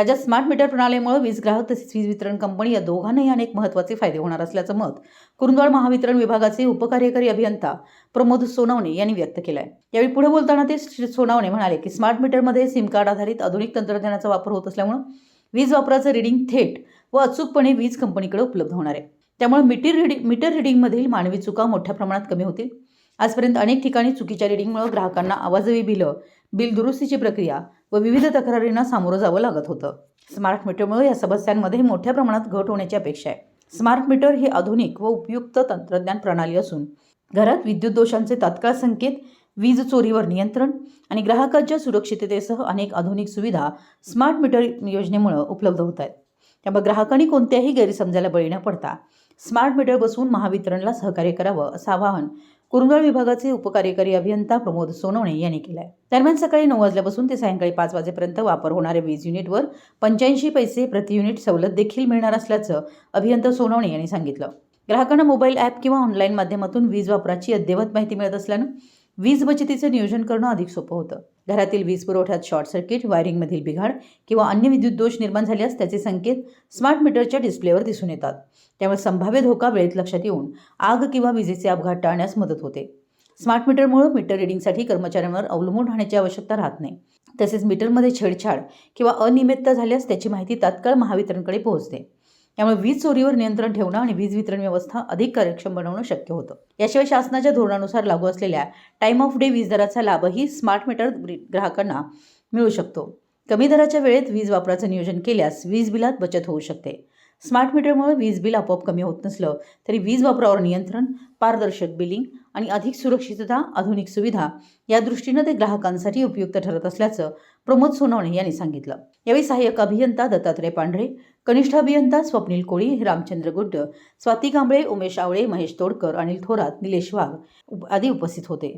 राज्यात smart meter प्रणालीमुळे वीज ग्राहक तसेच वीज वितरण कंपनी या दोघांनाही अनेक महत्त्वाचे फायदे होणार असल्याचं मत कुरुंदवाड महावितरण विभागाचे उपकार्यकारी अभियंता प्रमोद सोनवणे यांनी व्यक्त केलं आहे। यावेळी पुढे बोलताना ते सोनवणे म्हणाले की स्मार्ट मीटरमध्ये सिम कार्ड आधारित आधुनिक तंत्रज्ञानाचा वापर होत असल्यामुळे वीज वापराचं रीडिंग थेट व अचूकपणे वीज कंपनीकडे उपलब्ध होणार आहे। त्यामुळे मीटर रीडिंगमधील मानवी चुका मोठ्या प्रमाणात कमी होतील। आजपर्यंत अनेक ठिकाणी चुकीच्या रीडिंगमुळे ग्राहकांना आवाजवी बिल दुरुस्तीची प्रक्रिया व विविध तक्रारींना सामोरं जावं लागत होतं। स्मार्ट मीटरमुळे या समस्यांमध्ये मोठ्या प्रमाणात घट होण्याची अपेक्षा आहे। स्मार्ट मीटर ही आधुनिक व उपयुक्त तंत्रज्ञान प्रणाली असून घरात विद्युत दोषांचे तात्काळ संकेत, वीज चोरीवर नियंत्रण आणि ग्राहकांच्या सुरक्षिततेसह अनेक आधुनिक सुविधा स्मार्ट मीटर योजनेमुळे उपलब्ध होत आहेत। त्यामुळे ग्राहकांनी कोणत्याही गैरसमजाला बळी न पडता स्मार्ट मीटर बसवून महावितरणला सहकार्य करावं असं आवाहन कुरुंदवाड विभागाचे उपकार्यकारी अभियंता प्रमोद सोनवणे यांनी केलं आहे। दरम्यान सकाळी 9 वाजल्यापासून ते सायंकाळी 5 वाजेपर्यंत वापर होणाऱ्या वीज युनिटवर 85 पैसे प्रति युनिट सवलत देखील मिळणार असल्याचं अभियंता सोनवणे यांनी सांगितलं। ग्राहकांना मोबाईल ॲप किंवा ऑनलाईन माध्यमातून वीज वापराची अद्ययावत माहिती मिळत असल्यानं वीज बचतीचं नियोजन करणं अधिक सोपं होतं। घरातील वीज पुरवठ्यात शॉर्ट सर्किट, वायरिंगमधील बिघाड किंवा अन्य विद्युत दोष निर्माण झाल्यास त्याचे संकेत स्मार्ट मीटरच्या डिस्प्लेवर दिसून येतात। त्यामुळे संभाव्य धोका वेळेत लक्षात येऊन आग किंवा विजेचे अपघात टाळण्यास मदत होते। स्मार्ट मीटरमुळे मीटर रीडिंगसाठी कर्मचाऱ्यांवर अवलंबून राहण्याची आवश्यकता राहत नाही। तसेच मीटरमध्ये छेडछाड किंवा अनियमितता झाल्यास त्याची माहिती तात्काळ महावितरणकडे पोहोचते। त्यामुळे वीज चोरीवर नियंत्रण ठेवणं आणि वीज वितरण व्यवस्था अधिक कार्यक्षम बनवणं शक्य होतं। याशिवाय शासनाच्या धोरणानुसार लागू असलेल्या टाइम ऑफ डे वीज दराचा लाभही स्मार्ट मीटर ग्राहकांना मिळू शकतो। कमी दराच्या वेळेत वीज वापराचं नियोजन केल्यास वीज बिलात बचत होऊ शकते। स्मार्ट मीटरमुळे वीज बिल आपोआप कमी होत नसलं तरी वीज वापरावर नियंत्रण, पारदर्शक बिलिंग आणि अधिक सुरक्षितता, आधुनिक सुविधा या दृष्टीनं ते ग्राहकांसाठी उपयुक्त ठरत असल्याचं प्रमोद सोनवणे यांनी सांगितलं। यावेळी सहाय्यक अभियंता दत्तात्रय पांढरे, कनिष्ठ अभियंता स्वप्नील कोळी, रामचंद्र गुड्ड, स्वाती कांबळे, उमेश आवळे, महेश तोडकर, अनिल थोरात, निलेश वाघ आदी उपस्थित होते।